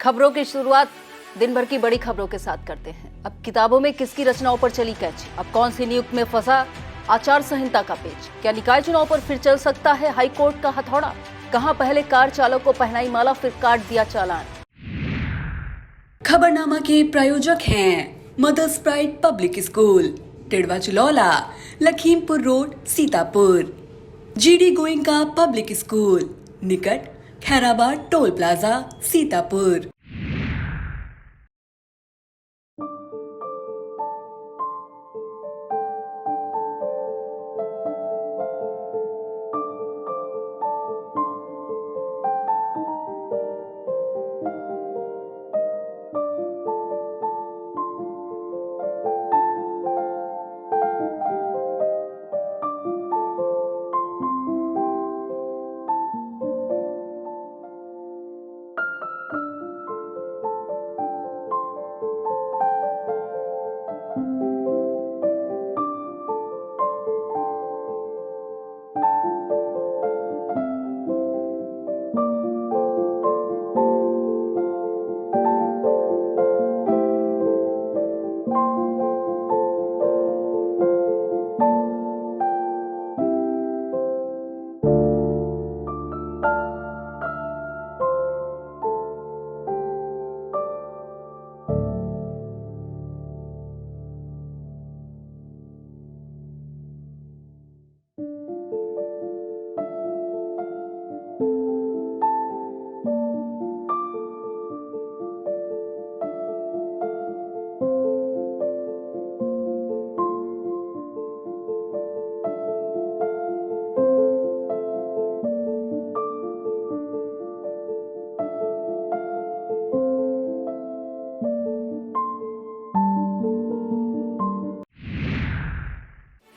खबरों की शुरुआत दिन भर की बड़ी खबरों के साथ करते हैं। अब किताबों में किसकी रचनाओं पर चली कैची? अब कौन सी नियुक्त में फंसा आचार संहिता का पेच? क्या निकाय चुनाव पर फिर चल सकता है हाईकोर्ट का हथौड़ा? कहां पहले कार चालक को पहनाई माला फिर काट दिया चालान? खबरनामा के प्रायोजक हैं Mother's Pride Public School, Tidwa Chulaula, Lakhimpur road, Sitapur. GD Goenka public school, निकट खैराबाद टोल प्लाजा, सीतापुर।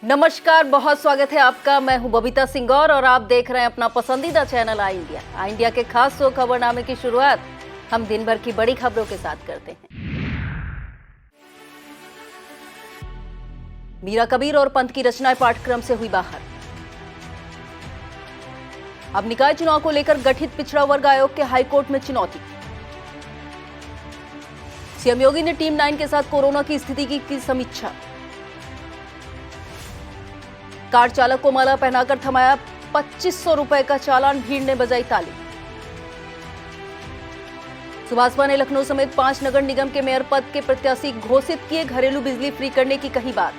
नमस्कार, बहुत स्वागत है आपका। मैं हूं बबीता सिंगौर और आप देख रहे हैं अपना पसंदीदा चैनल आई इंडिया। आई इंडिया के खास शो खबरनामे की शुरुआत हम दिन भर की बड़ी खबरों के साथ करते हैं। मीरा कबीर और पंत की रचनाएं पाठ्यक्रम से हुई बाहर। अब निकाय चुनाव को लेकर गठित पिछड़ा वर्ग आयोग के हाईकोर्ट में चुनौती। सीएम योगी ने टीम 9 के साथ कोरोना की स्थिति की समीक्षा। कार चालक को माला पहनाकर थमाया 2500 रुपए का चालान, भीड़ ने बजाई ताली। सुभाषपा ने लखनऊ समेत 5 नगर निगम के मेयर पद के प्रत्याशी घोषित किए, घरेलू बिजली फ्री करने की कही बात।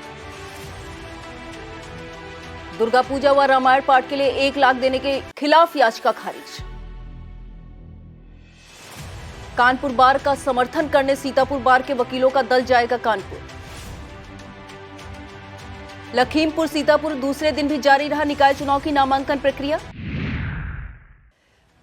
दुर्गा पूजा व रामायण पाठ के लिए 1 लाख देने के खिलाफ याचिका खारिज। कानपुर बार का समर्थन करने सीतापुर बार के वकीलों का दल जाएगा कानपुर। लखीमपुर सीतापुर दूसरे दिन भी जारी रहा निकाय चुनाव की नामांकन प्रक्रिया।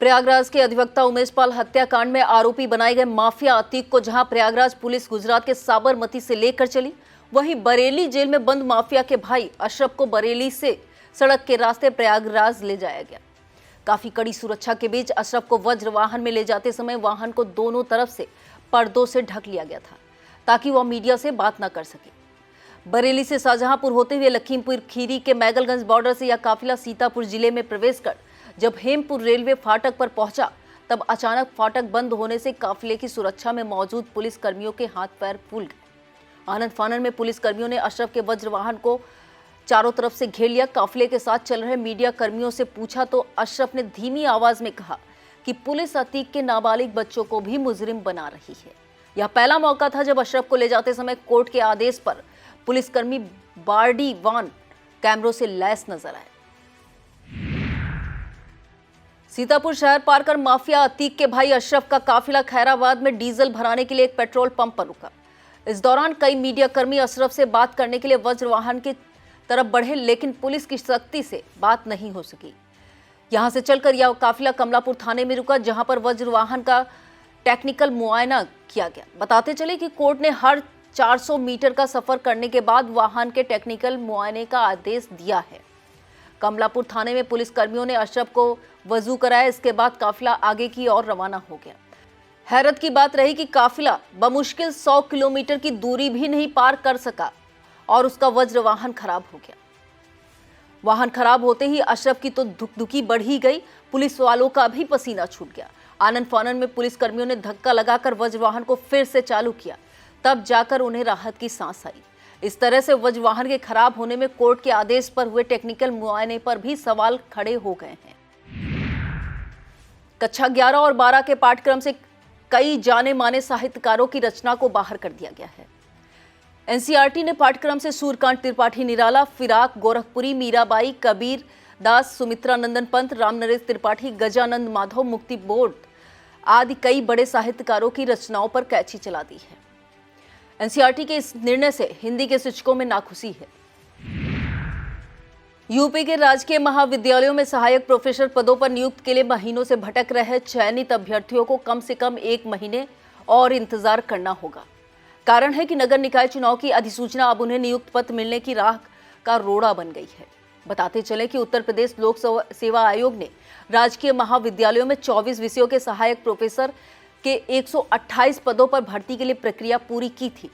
प्रयागराज के अधिवक्ता उमेश पाल हत्याकांड में आरोपी बनाए गए माफिया अतीक को जहां प्रयागराज पुलिस गुजरात के साबरमती से लेकर चली, वहीं बरेली जेल में बंद माफिया के भाई अशरफ को बरेली से सड़क के रास्ते प्रयागराज ले जाया गया। काफी कड़ी सुरक्षा के बीच अशरफ को वज्र वाहन में ले जाते समय वाहन को दोनों तरफ से पर्दों से ढक लिया गया था ताकि वह मीडिया से बात न कर सके। बरेली से शाहजहांपुर होते हुए लखीमपुर खीरी के मैगलगंज बॉर्डर से यह काफिला सीतापुर जिले में प्रवेश कर जब हेमपुर रेलवे फाटक पर पहुंचा, तब अचानक फाटक बंद होने से काफिले की सुरक्षा में मौजूद पुलिस कर्मियों के हाथ पैर फूल गए। आनंद फानन में पुलिस कर्मियों ने अशरफ के वज्र वाहन को चारों तरफ से घेर लिया। काफिले के साथ चल रहे मीडिया कर्मियों से पूछा तो अशरफ ने धीमी आवाज में कहा कि पुलिस अतीक के नाबालिग बच्चों को भी मुजरिम बना रही है। यह पहला मौका था जब अशरफ को ले जाते समय कोर्ट के आदेश पर पुलिसकर्मी बार्डी वान कैमरों से लैस नजर आए। सीतापुर शहर पार कर माफिया अतीक के भाई अशरफ का काफिला खैराबाद में डीजल भराने के लिए एक पेट्रोल पंप पर रुका। इस दौरान कई मीडिया कर्मी अशरफ से बात करने के लिए वज्र वाहन की तरफ बढ़े, लेकिन पुलिस की सख्ती से बात नहीं हो सकी। यहां से चलकर यह काफिला कमलापुर थाने में रुका, जहां पर वज्र वाहन का टेक्निकल मुआयना किया गया। बताते चले कि कोर्ट ने हर 400 मीटर का सफर करने के बाद वाहन के टेक्निकल मुआयने का आदेश दिया है। कमलापुर थाने में पुलिस कर्मियों ने अशरफ को वजू कराया। इसके बाद काफिला आगे की ओर रवाना हो गया। हैरत की बात रही कि काफिला बमुश्किल 100 किलोमीटर की दूरी भी नहीं पार कर सका और उसका वज्र वाहन खराब हो गया। वाहन खराब होते ही अशरफ की तो धुकधुकी बढ़ ही गई, पुलिस वालों का भी पसीना छूट गया। आनन फानन में पुलिस कर्मियों ने धक्का लगाकर वज्र वाहन को फिर से चालू किया, तब जाकर उन्हें राहत की सांस आई। इस तरह से वज्र वाहन के खराब होने में कोर्ट के आदेश पर हुए टेक्निकल मुआयने पर भी सवाल खड़े हो गए हैं। कक्षा 11 और 12 के पाठ्यक्रम से कई जाने माने साहित्यकारों की रचना को बाहर कर दिया गया है। एनसीईआरटी ने पाठ्यक्रम से सूर्यकांत त्रिपाठी निराला, फिराक गोरखपुरी, मीराबाई, कबीर दास, सुमित्रा नंदन पंत, रामनरेश त्रिपाठी, गजानंद माधव, मुक्ति बोध आदि कई बड़े साहित्यकारों की रचनाओं पर कैंची चला दी है। एनसीईआरटी के इस निर्णय से हिंदी के शिक्षकों में नाखुशी है। यूपी के राजकीय महाविद्यालयों में सहायक प्रोफेसर पदों पर नियुक्त के लिए महीनों से भटक रहे चयनित अभ्यर्थियों को कम से कम 1 महीने और इंतजार करना होगा। कारण है कि नगर निकाय चुनाव की अधिसूचना अब उन्हें नियुक्त पत्र मिलने की राह का रोड़ा बन गई है। बताते चले कि उत्तर प्रदेश लोक सेवा आयोग ने राजकीय महाविद्यालयों में 24 विषयों के सहायक प्रोफेसर के 128 पदों पर भर्ती के लिए प्रक्रिया पूरी की थी।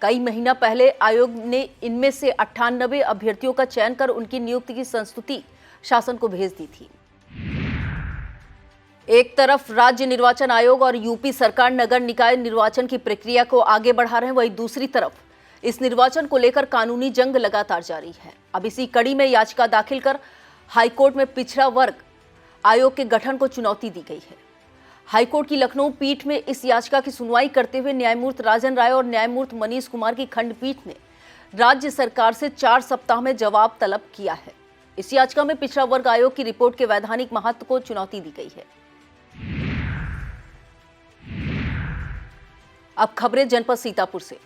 कई महीना पहले आयोग ने इनमें से 98 अभ्यर्थियों का चयन कर उनकी नियुक्ति की संस्तुति शासन को भेज दी थी। एक तरफ राज्य निर्वाचन आयोग और यूपी सरकार नगर निकाय निर्वाचन की प्रक्रिया को आगे बढ़ा रहे हैं, वहीं दूसरी तरफ इस निर्वाचन को लेकर कानूनी जंग लगातार जारी है। अब इसी कड़ी में याचिका दाखिल कर हाईकोर्ट में पिछड़ा वर्ग आयोग के गठन को चुनौती दी गई है। हाईकोर्ट की लखनऊ पीठ में इस याचिका की सुनवाई करते हुए न्यायमूर्ति राजन राय और न्यायमूर्ति मनीष कुमार की खंडपीठ ने राज्य सरकार से 4 सप्ताह में जवाब तलब किया है। इस याचिका में पिछड़ा वर्ग आयोग की रिपोर्ट के वैधानिक महत्व को चुनौती दी गई है। अब खबरें जनपद सीतापुर से।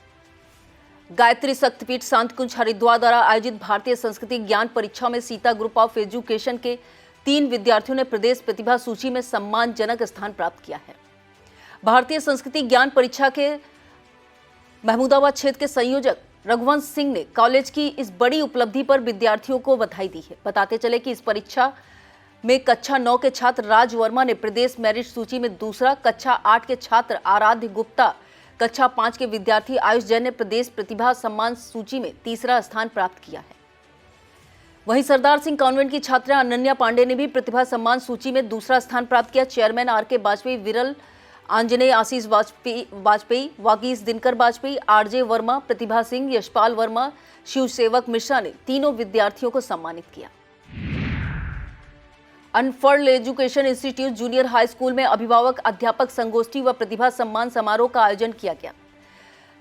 गायत्री शक्तिपीठ शांतिकुंज हरिद्वार द्वारा आयोजित भारतीय संस्कृति ज्ञान परीक्षा में सीता ग्रुप ऑफ एजुकेशन के 3 विद्यार्थियों ने प्रदेश प्रतिभा सूची में सम्मानजनक स्थान प्राप्त किया है। भारतीय संस्कृति ज्ञान परीक्षा के महमूदाबाद क्षेत्र के संयोजक रघुवंश सिंह ने कॉलेज की इस बड़ी उपलब्धि पर विद्यार्थियों को बधाई दी है। बताते चले कि इस परीक्षा में कक्षा 9 के छात्र राज वर्मा ने प्रदेश मेरिट सूची में दूसरा, कक्षा 8 के छात्र आराध्य गुप्ता, कक्षा 5 के विद्यार्थी आयुष जैन ने प्रदेश प्रतिभा सम्मान सूची में तीसरा स्थान प्राप्त किया है। वहीं सरदार सिंह कॉन्वेंट की छात्रा अनन्या पांडे ने भी प्रतिभा सम्मान सूची में दूसरा स्थान प्राप्त किया। Chairman R K. Vajpayee, Viral Anjaney, Ashish Vajpayee, Vagish Dinkar Vajpayee, R J. Verma, Pratibha Singh, Yashpal Verma, Shiv Sevak Mishra ने तीनों विद्यार्थियों को सम्मानित किया। अनफर्ड education institute junior high school में अभिभावक अध्यापक संगोष्ठी व प्रतिभा सम्मान समारोह का आयोजन किया गया,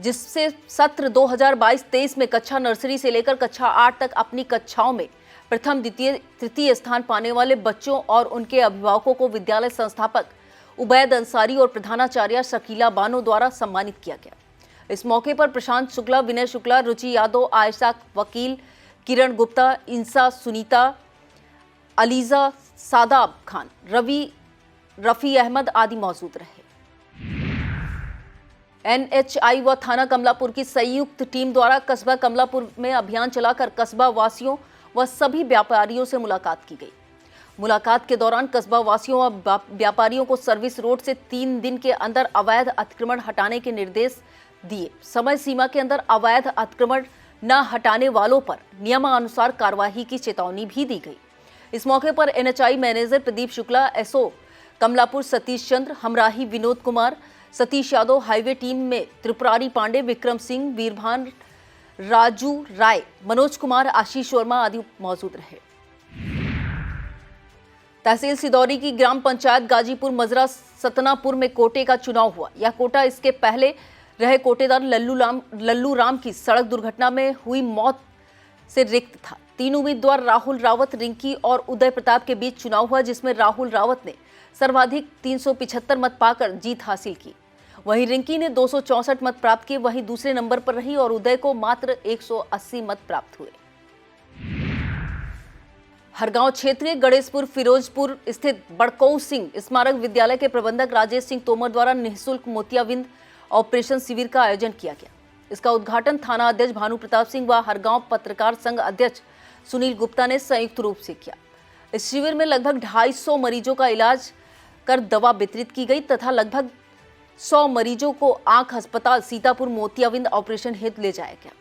जिससे सत्र 2022-23 में कक्षा नर्सरी से लेकर कक्षा 8 तक अपनी कक्षाओं में प्रथम, द्वितीय, तृतीय स्थान पाने वाले बच्चों और उनके अभिभावकों को विद्यालय संस्थापक उबैद अंसारी और प्रधानाचार्य शकीला बानो द्वारा सम्मानित किया गया। इस मौके पर प्रशांत शुक्ला, विनय शुक्ला, रुचि यादव, आयशा वकील, किरण गुप्ता, इंसा, सुनीता, अलीजा, सादाब खान, रफी अहमद आदि मौजूद रहे। एनएचआई व थाना कमलापुर की संयुक्त टीम द्वारा कस्बा कमलापुर में अभियान चलाकर कस्बा वासियों व सभी व्यापारियों से मुलाकात की गई। मुलाकात के दौरान कस्बा वासियों व व्यापारियों को सर्विस रोड से 3 दिन के अंदर अवैध अतिक्रमण हटाने के निर्देश दिए। समय सीमा के अंदर अवैध अतिक्रमण न हटाने वालों पर नियमानुसार कार्रवाई की चेतावनी भी दी गई। इस मौके पर NHAI manager Pradeep Shukla, SO Kamalapur Satish Chandra, हमराही विनोद कुमार, सतीश यादव, हाईवे टीम में त्रिपुरारी पांडे, विक्रम सिंह, वीरभान, राजू राय, मनोज कुमार, आशीष वर्मा आदि मौजूद रहे। तहसील सिदौरी की ग्राम पंचायत गाजीपुर मजरा सतनापुर में कोटे का चुनाव हुआ। यह कोटा इसके पहले रहे कोटेदार लल्लू राम की सड़क दुर्घटना में हुई मौत से रिक्त था। 3 उम्मीदवार राहुल रावत, रिंकी और उदय प्रताप के बीच चुनाव हुआ, जिसमें राहुल रावत ने सर्वाधिक 375 मत पाकर जीत हासिल की। वहीं रिंकी ने 264 मत प्राप्त किए। वहीं दूसरे नंबर पर रही और उदय को मात्र 180 मत प्राप्त हुए। हरगांव क्षेत्र के गणेशपुर फिरोजपुर स्थित बड़कऊ सिंह स्मारक विद्यालय के प्रबंधक राजेश सिंह तोमर द्वारा निःशुल्क मोतियाबिंद ऑपरेशन शिविर का आयोजन किया गया। इसका उद्घाटन थाना अध्यक्ष भानु प्रताप सिंह व हरगांव पत्रकार संघ अध्यक्ष सुनील गुप्ता ने संयुक्त रूप से किया। इस शिविर में लगभग 250 मरीजों का इलाज कर दवा वितरित की गई तथा लगभग 100 मरीजों को आंख अस्पताल सीतापुर मोतियाबिंद ऑपरेशन हेतु ले जाया गया।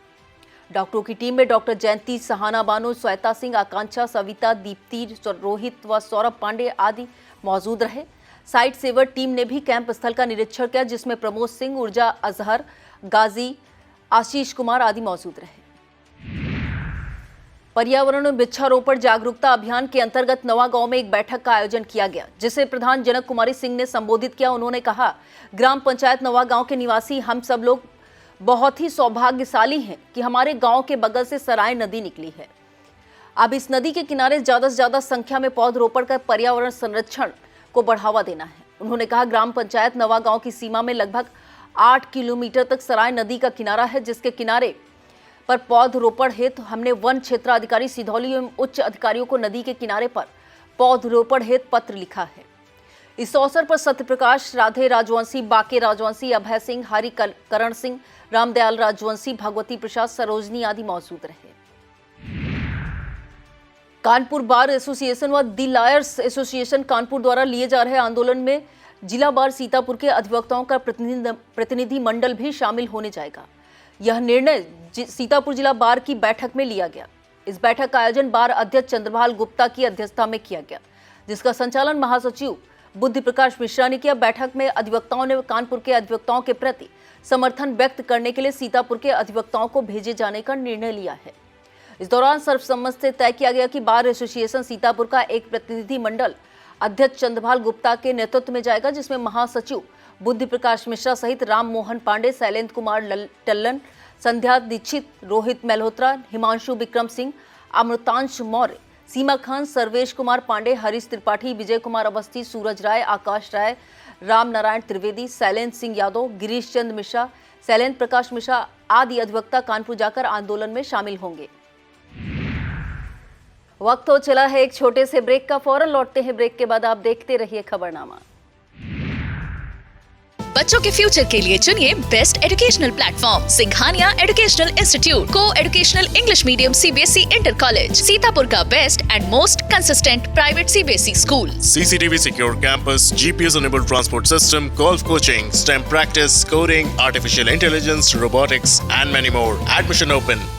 डॉक्टरों की टीम में डॉक्टर जयंती, सहाना बानो, श्वेता सिंह, आकांक्षा, सविता, दीप्ति, रोहित व सौरभ पांडे आदि मौजूद रहे। साइट सेवर टीम ने भी कैंप स्थल का निरीक्षण किया, जिसमें प्रमोद सिंह, ऊर्जा अजहर, गाजी, आशीष कुमार आदि मौजूद रहे। पर्यावरण में वृक्षारोपण जागरूकता अभियान के अंतर्गत नवागांव में एक बैठक का आयोजन किया गया, जिसे प्रधान जनक कुमारी सिंह ने संबोधित किया। उन्होंने कहा, ग्राम पंचायत नवागांव के निवासी हम सब लोग बहुत ही सौभाग्यशाली हैं कि हमारे गांव के बगल से सराय नदी निकली है। अब इस नदी के किनारे ज्यादा से ज्यादा संख्या में पौधरोपण कर पर्यावरण संरक्षण को बढ़ावा देना है। उन्होंने कहा, ग्राम पंचायत नवागांव की सीमा में लगभग 8 किलोमीटर तक सराय नदी का किनारा है, जिसके किनारे पर पौधरोपण हेतु हमने वन क्षेत्राधिकारी सिधौली एवं उच्च अधिकारियों को नदी के किनारे पर पौधरोपण हेतु पत्र लिखा है। इस अवसर पर सत्यप्रकाश, राधे राजवंशी, बाके राजवंशी, अभय सिंह, हरि करण सिंह, रामदयाल राजवंशी, भगवती प्रसाद, सरोजनी आदि मौजूद रहे। कानपुर बार एसोसिएशन व दी लॉयर्स एसोसिएशन कानपुर द्वारा लिए जा रहे आंदोलन में जिला बार सीतापुर के अधिवक्ताओं का प्रतिनिधि मंडल भी शामिल होने जाएगा। यह निर्णय सीतापुर जिला बार की बैठक में लिया गया। इस बैठक का आयोजन बार अध्यक्ष चंद्रभाल गुप्ता की अध्यक्षता में किया गया, जिसका संचालन महासचिव बुद्धि प्रकाश मिश्रा ने किया। बैठक में अधिवक्ताओं ने कानपुर के अधिवक्ताओं के प्रति समर्थन व्यक्त करने के लिए सीतापुर के अधिवक्ताओं को भेजे जाने का निर्णय लिया है। इस दौरान सर्वसम्मति से तय किया गया कि बार एसोसिएशन सीतापुर का एक प्रतिनिधि मंडल अध्यक्ष चंद्रभाल गुप्ता के नेतृत्व में जाएगा, जिसमें महासचिव बुद्धि प्रकाश मिश्रा सहित राम मोहन पांडे, शैलेंद्र कुमार टल्लन, संध्या दीक्षित, रोहित मल्होत्रा, हिमांशु विक्रम सिंह, अमृतांश मौर्य, सीमा खान, सर्वेश कुमार पांडे, हरीश त्रिपाठी, विजय कुमार अवस्थी, सूरज राय, आकाश राय, राम नारायण त्रिवेदी, शैलेंद्र सिंह यादव, गिरीश चंद्र मिश्रा, शैलेंद्र प्रकाश मिश्रा आदि अधिवक्ता कानपुर जाकर आंदोलन में शामिल होंगे। वक्त हो चला है एक छोटे से ब्रेक का। फौरन लौटते हैं ब्रेक के बाद। आप देखते रहिए खबरनामा। बच्चों के फ्यूचर के लिए चुनिए best educational platform Singhania educational institute, coeducational English medium CBSE inter college, Sitapur का best and most consistent private CBSE school. CCTV secure campus, GPS enabled transport system, golf coaching, STEM practice, coding, artificial intelligence, robotics and many more. Admission open.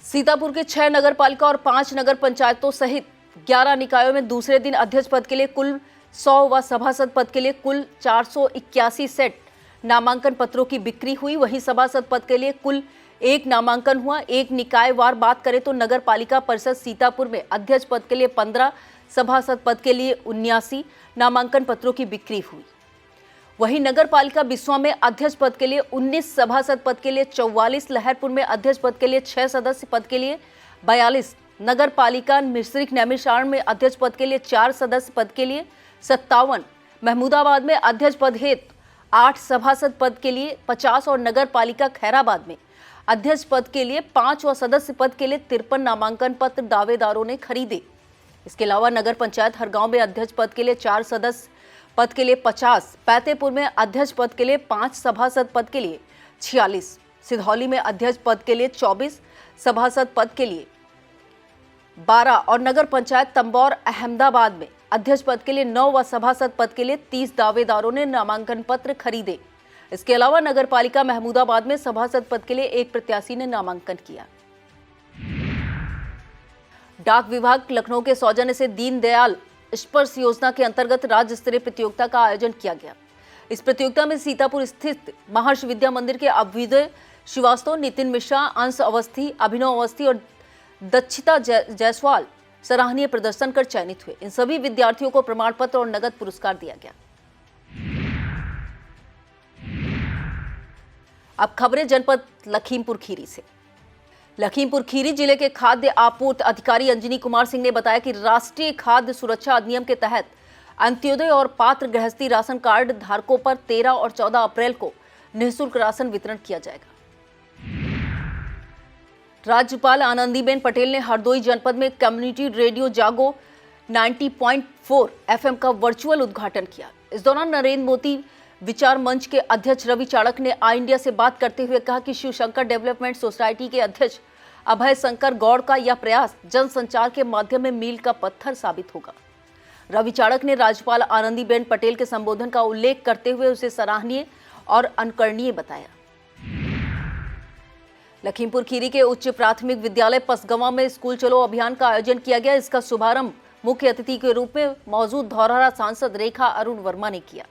Sitapur के 6 नगर पालिका और 5 नगर पंचायतों सहित 11 निकायों में दूसरे दिन अध्यक्ष पद के लिए कुल 100 व सभासद पद के लिए कुल 481 सेट नामांकन पत्रों की बिक्री हुई। वहीं सभासद पद के लिए कुल 1 नामांकन हुआ। एक निकाय वार बात करें तो नगर पालिका परिषद सीतापुर में अध्यक्ष पद के लिए 15, सभासद पद के लिए 79 नामांकन पत्रों की बिक्री हुई। वहीं नगर पालिका बिस्वा में अध्यक्ष पद के लिए 19, सभासद पद के लिए 44, लहरपुर में अध्यक्ष पद के लिए 6, सदस्य पद के लिए 42, नगर पालिका मिश्रिक नैमिषारण में अध्यक्ष पद के लिए 4, सदस्य पद के लिए 57, महमूदाबाद में अध्यक्ष पद हेतु 8, सभासद पद के लिए 50 और नगर पालिका खैराबाद में अध्यक्ष पद के लिए 5 व सदस्य पद के लिए 53 नामांकन पत्र दावेदारों ने खरीदे। इसके अलावा नगर पंचायत हरगांव में अध्यक्ष पद के लिए 4, सदस्य पद के लिए 50, पैतेपुर में अध्यक्ष पद के लिए 5, सभासद पद के लिए 46, सिधौली में अध्यक्ष पद के लिए 24, सभासद पद के लिए 12 और नगर पंचायत तंबौर अहमदाबाद में अध्यक्ष पद के लिए 9 व सभासद पद के लिए 30 दावेदारों ने नामांकन पत्र खरीदे। इसके अलावा नगर पालिका महमूदाबाद में सभासद पद के लिए एक प्रत्याशी ने नामांकन किया। डाक विभाग लखनऊ के सौजन्य से दीनदयाल स्पर्श योजना के अंतर्गत राज्य स्तरीय प्रतियोगिता का आयोजन किया गया। इस प्रतियोगिता में सीतापुर स्थित महर्षि विद्या मंदिर के अभ्युदय श्रीवास्तव, नितिन मिश्रा, अंश अवस्थी, अभिनव अवस्थी और दक्षिता जायसवाल सराहनीय प्रदर्शन कर चयनित हुए। इन सभी विद्यार्थियों को प्रमाण पत्र और नगद पुरस्कार दिया गया। अब खबरें जनपद लखीमपुर खीरी से। लखीमपुर खीरी जिले के खाद्य आपूर्ति अधिकारी अंजनी कुमार सिंह ने बताया कि राष्ट्रीय खाद्य सुरक्षा अधिनियम के तहत अंत्योदय और पात्र गृहस्थी राशन कार्ड धारकों पर 13 और 14 अप्रैल को निःशुल्क राशन वितरण किया जाएगा। राज्यपाल आनंदीबेन पटेल ने हरदोई जनपद में कम्युनिटी रेडियो जागो 90.4 एफएम का वर्चुअल उद्घाटन किया। इस दौरान नरेंद्र मोदी विचार मंच के अध्यक्ष रवि चाणक ने आई इंडिया से बात करते हुए कहा कि शिव शंकर डेवलपमेंट सोसाइटी के अध्यक्ष अभय शंकर गौड़ का यह प्रयास जनसंचार के माध्यम में मील का पत्थर साबित होगा। रवि चाणक ने राज्यपाल आनंदीबेन पटेल के संबोधन का उल्लेख करते हुए उसे सराहनीय और अनुकरणीय बताया। लखीमपुर खीरी के उच्च प्राथमिक विद्यालय पसगवां में स्कूल चलो अभियान का आयोजन किया गया। इसका शुभारंभ मुख्य अतिथि के रूप में मौजूद धौरहरा सांसद रेखा अरुण वर्मा ने किया।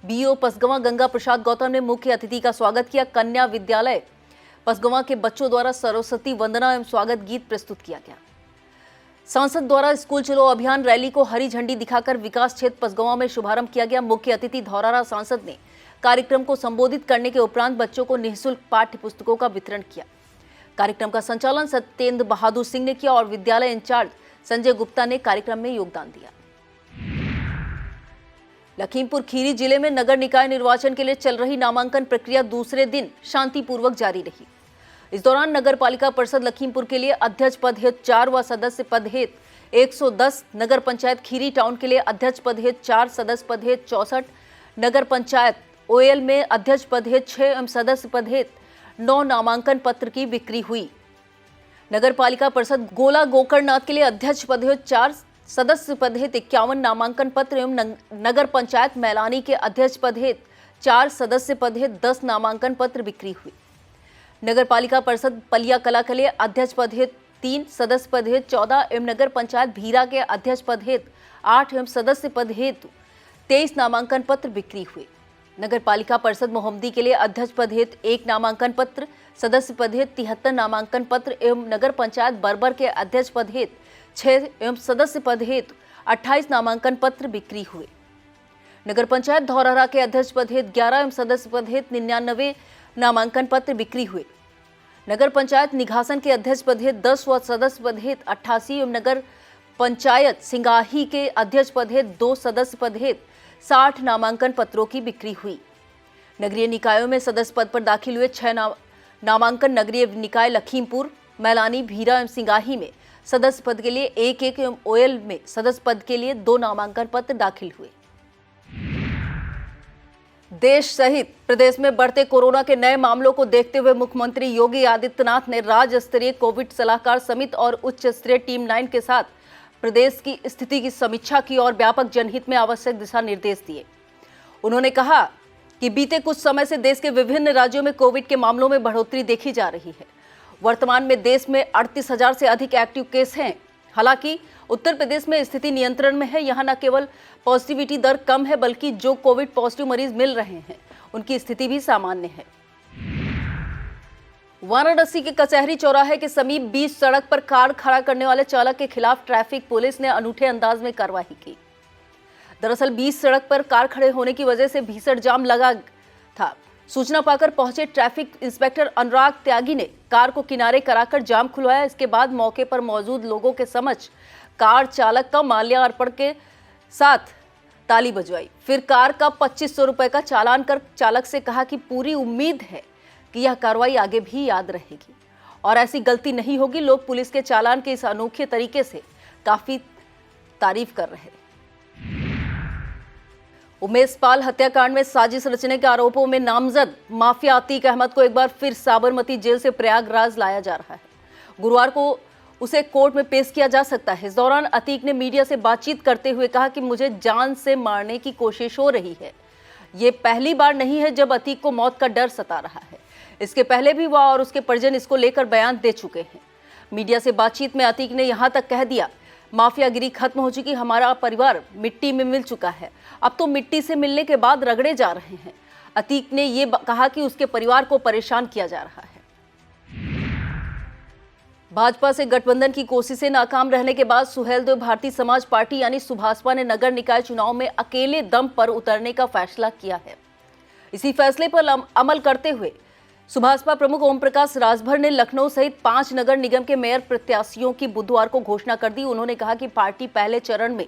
बीओ पसगवां गंगा प्रसाद गौतम ने मुख्य अतिथि का स्वागत किया। कन्या विद्यालय पसगवां के बच्चों द्वारा सरस्वती वंदना एवं स्वागत गीत प्रस्तुत किया गया। सांसद द्वारा स्कूल चलो अभियान रैली को हरी झंडी दिखाकर विकास क्षेत्र पसगवां में शुभारंभ किया गया। मुख्य अतिथि धौरहरा सांसद ने कार्यक्रम को संबोधित करने के उपरांत बच्चों को निःशुल्क पाठ्य पुस्तकों का वितरण किया। कार्यक्रम का संचालन सत्येंद्र बहादुर सिंह ने किया और विद्यालय इंचार्ज संजय गुप्ता ने कार्यक्रम में योगदान दिया। लखीमपुर खीरी जिले में नगर निकाय निर्वाचन के लिए चल रही नामांकन प्रक्रिया दूसरे दिन शांतिपूर्वक जारी रही। इस दौरान नगर पालिका परिषद लखीमपुर के लिए अध्यक्ष पद हेतु 4 व सदस्य पद हेतु 110, नगर पंचायत खीरी टाउन के लिए अध्यक्ष पद हेतु 4, सदस्य पद हेतु 64, नगर पंचायत ओएल में अध्यक्ष पद हेतु 6 एवं सदस्य पद हेतु 9 नामांकन पत्र की बिक्री हुई। नगर पालिका परिषद गोला गोकर्णनाथ के लिए अध्यक्ष पद हेतु 4, सदस्य पद हेतु 51 नामांकन पत्र एवं नगर पंचायत मैलानी के अध्यक्ष पद हेतु 4, सदस्य पद हेतु 10 नामांकन पत्र बिक्री हुई। नगर पालिका परिषद पलिया कला के लिए अध्यक्ष पद हेतु 3, सदस्य पद हेतु 14 एवं नगर पंचायत भीरा के अध्यक्ष पद हेतु 8 एवं सदस्य पद हेतु 23 नामांकन पत्र बिक्री हुए। नगर पालिका परिषद मोहम्मदी के लिए अध्यक्ष पद हेतु 1 नामांकन पत्र, सदस्य पद हेतु 73 नामांकन पत्र एवं नगर पंचायत बरबर के अध्यक्ष पद हेतु 6 एवं सदस्य पद हेतु 28 नामांकन पत्र बिक्री हुए। नगर पंचायत धौरहरा के अध्यक्ष पद हेतु 11 एवं सदस्य पद हेतु 99 नामांकन पत्र बिक्री हुए। नगर पंचायत निघासन के अध्यक्ष पद हेतु 10 व सदस्य पद हेतु 88 एवं नगर पंचायत सिंगाही के अध्यक्ष पद हेतु 2, सदस्य पद हेतु 60 नामांकन पत्रों की बिक्री हुई। नगरीय निकायों में सदस्य पद पर दाखिल हुए 6 नामांकन नगरीय निकाय लखीमपुर, मैलानी, भीरा एवं सिंगाही में सदस्य पद के लिए 1-1 एवं ओएल में सदस्य पद के लिए 2 नामांकन पत्र दाखिल हुए। देश सहित प्रदेश में बढ़ते कोरोना के नए मामलों को देखते हुए मुख्यमंत्री योगी आदित्यनाथ ने राज्य स्तरीय कोविड सलाहकार समिति और उच्च स्तरीय टीम 9 के साथ प्रदेश की स्थिति की समीक्षा की और व्यापक जनहित में आवश्यक दिशा निर्देश दिए। उन्होंने कहा कि बीते कुछ समय से देश के विभिन्न राज्यों में कोविड के मामलों में बढ़ोतरी देखी जा रही है। वर्तमान में देश में 38,000 से अधिक एक्टिव केस हैं। हालांकि उत्तर प्रदेश में स्थिति नियंत्रण में है। यहाँ न केवल पॉजिटिविटी दर कम है बल्कि जो कोविड पॉजिटिव मरीज मिल रहे हैं उनकी स्थिति भी सामान्य है। वाराणसी के कचहरी चौराहे के समीप बीच सड़क पर कार खड़ा करने वाले चालक के खिलाफ ट्रैफिक पुलिस ने अनूठे अंदाज में कार्रवाई की। दरअसल बीच सड़क पर कार खड़े होने की वजह से भीषण जाम लगा था। सूचना पाकर पहुंचे ट्रैफिक इंस्पेक्टर अनुराग त्यागी ने कार को किनारे कराकर जाम खुलवाया। इसके बाद मौके पर मौजूद लोगों के समक्ष कार चालक का माल्यार्पण के साथ ताली बजवाई। फिर कार का 2500 रुपए का चालान कर चालक से कहा कि पूरी उम्मीद है कि यह कार्रवाई आगे भी याद रहेगी और ऐसी गलती नहीं होगी। लोग पुलिस के चालान के इस अनोखे तरीके से काफी तारीफ कर रहे हैं। उमेश पाल हत्याकांड में साजिश रचने के आरोपों में नामजद माफिया अतीक अहमद को एक बार फिर साबरमती जेल से प्रयागराज लाया जा रहा है। गुरुवार को उसे कोर्ट में पेश किया जा सकता है। इस दौरान अतीक ने मीडिया से बातचीत करते हुए कहा कि मुझे जान से मारने की कोशिश हो रही है। ये पहली बार नहीं है जब अतीक को मौत का डर सता रहा है। इसके पहले भी वह और उसके परिजन इसको लेकर बयान दे चुके हैं। मीडिया से बातचीत में अतीक ने यहां तक कह दिया, माफियागिरी खत्म हो चुकी, हमारा परिवार मिट्टी में मिल चुका है, अब तो मिट्टी से मिलने के बाद रगड़े जा रहे हैं। अतीक ने ये कहा कि उसके परिवार को परेशान किया जा रहा है। भाजपा से गठबंधन की कोशिशें नाकाम रहने के बाद सुहेलदेव भारतीय समाज पार्टी यानी सुभाषपा ने नगर निकाय चुनाव में अकेले दम पर उतरने का फैसला किया है। इसी फैसले पर अमल करते हुए सुभाषपा प्रमुख ओम प्रकाश राजभर ने लखनऊ सहित 5 नगर निगम के मेयर प्रत्याशियों की बुधवार को घोषणा कर दी। उन्होंने कहा कि पार्टी पहले चरण में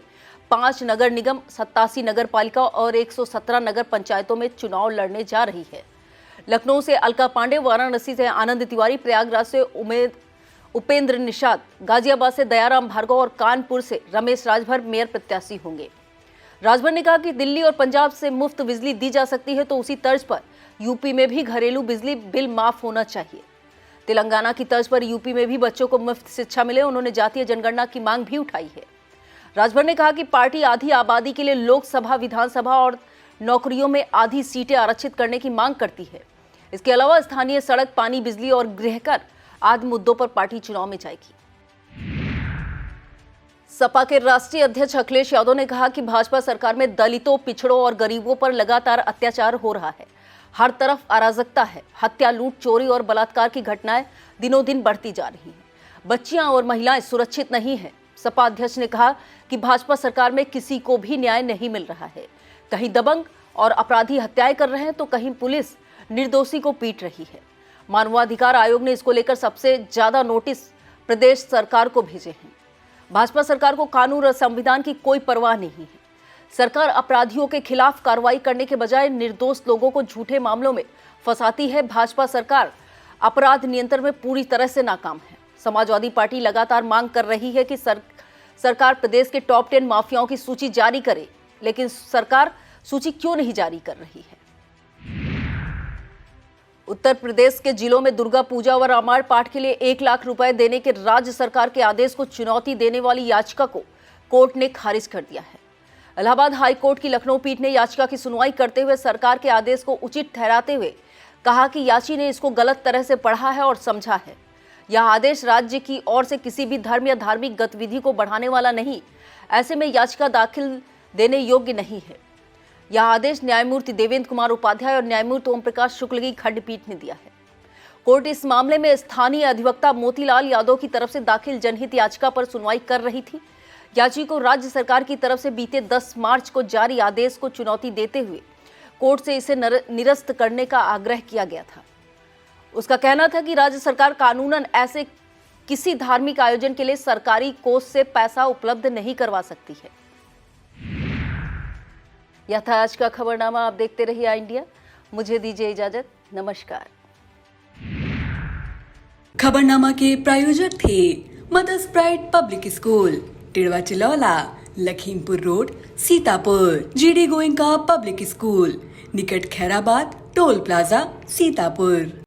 5 नगर निगम, 87 नगर पालिका और 117 नगर पंचायतों में चुनाव लड़ने जा रही है। लखनऊ से अलका पांडे, वाराणसी से आनंद तिवारी, प्रयागराज से उपेंद्र निषाद, गाजियाबाद से दयाराम भार्गव और कानपुर से रमेश राजभर मेयर प्रत्याशी होंगे। राजभर ने कहा कि दिल्ली और पंजाब से मुफ्त बिजली दी जा सकती है तो उसी तर्ज पर यूपी में भी घरेलू बिजली बिल माफ होना चाहिए। तेलंगाना की तर्ज पर यूपी में भी बच्चों को मुफ्त शिक्षा मिले। उन्होंने जातीय जनगणना की मांग भी उठाई है। राजभर ने कहा कि पार्टी आधी आबादी के लिए लोकसभा, विधानसभा और नौकरियों में आधी सीटें आरक्षित करने की मांग करती है। इसके अलावा स्थानीय सड़क, पानी, बिजली और गृहकर आदि मुद्दों पर पार्टी चुनाव में जाएगी। सपा के राष्ट्रीय अध्यक्ष अखिलेश यादव ने कहा कि भाजपा सरकार में दलितों, पिछड़ों और गरीबों पर लगातार अत्याचार हो रहा है। हर तरफ अराजकता है। हत्या, लूट, चोरी और बलात्कार की घटनाएं दिनों दिन बढ़ती जा रही हैं। बच्चियां और महिलाएं सुरक्षित नहीं हैं। सपा अध्यक्ष ने कहा कि भाजपा सरकार में किसी को भी न्याय नहीं मिल रहा है। कहीं दबंग और अपराधी हत्याएं कर रहे हैं तो कहीं पुलिस निर्दोषी को पीट रही है। मानवाधिकार आयोग ने इसको लेकर सबसे ज्यादा नोटिस प्रदेश सरकार को भेजे हैं। भाजपा सरकार को कानून और संविधान की कोई परवाह नहीं है। सरकार अपराधियों के खिलाफ कार्रवाई करने के बजाय निर्दोष लोगों को झूठे मामलों में फंसाती है। भाजपा सरकार अपराध नियंत्रण में पूरी तरह से नाकाम है। समाजवादी पार्टी लगातार मांग कर रही है कि सरकार प्रदेश के टॉप 10 माफियाओं की सूची जारी करे, लेकिन सरकार सूची क्यों नहीं जारी कर रही है? उत्तर प्रदेश के जिलों में दुर्गा पूजा व रामायण पाठ के लिए 1 लाख रुपए देने के राज्य सरकार के आदेश को चुनौती देने वाली याचिका को कोर्ट ने खारिज कर दिया है। इलाहाबाद हाई कोर्ट की लखनऊ पीठ ने याचिका की सुनवाई करते हुए सरकार के आदेश को उचित ठहराते हुए कहा कि याची ने इसको गलत तरह से पढ़ा है और समझा है। यह आदेश राज्य की ओर से किसी भी धर्म या धार्मिक गतिविधि को बढ़ाने वाला नहीं, ऐसे में याचिका दाखिल देने योग्य नहीं है। यह आदेश न्यायमूर्ति देवेंद्र कुमार उपाध्याय और न्यायमूर्ति ओम प्रकाश शुक्ल की खंडपीठ ने दिया है। कोर्ट इस मामले में स्थानीय अधिवक्ता मोतीलाल यादव की तरफ से दाखिल जनहित याचिका पर सुनवाई कर रही थी। याची को राज्य सरकार की तरफ से बीते 10 मार्च को जारी आदेश को चुनौती देते हुए कोर्ट से इसे निरस्त करने का आग्रह किया गया था। उसका कहना था कि राज्य सरकार कानूनन ऐसे किसी धार्मिक आयोजन के लिए सरकारी कोष से पैसा उपलब्ध नहीं करवा सकती है। यह था आज का खबरनामा। आप देखते रहिए आई इंडिया। मुझे दीजिए इजाजत। नमस्कार। खबरनामा के प्रायोजक थे Mother's Pride Public School, Tidwa Chilaula, Lakhimpur road, Sitapur. GD Goenka public school, निकट खैराबाद, टोल प्लाजा, सीतापुर।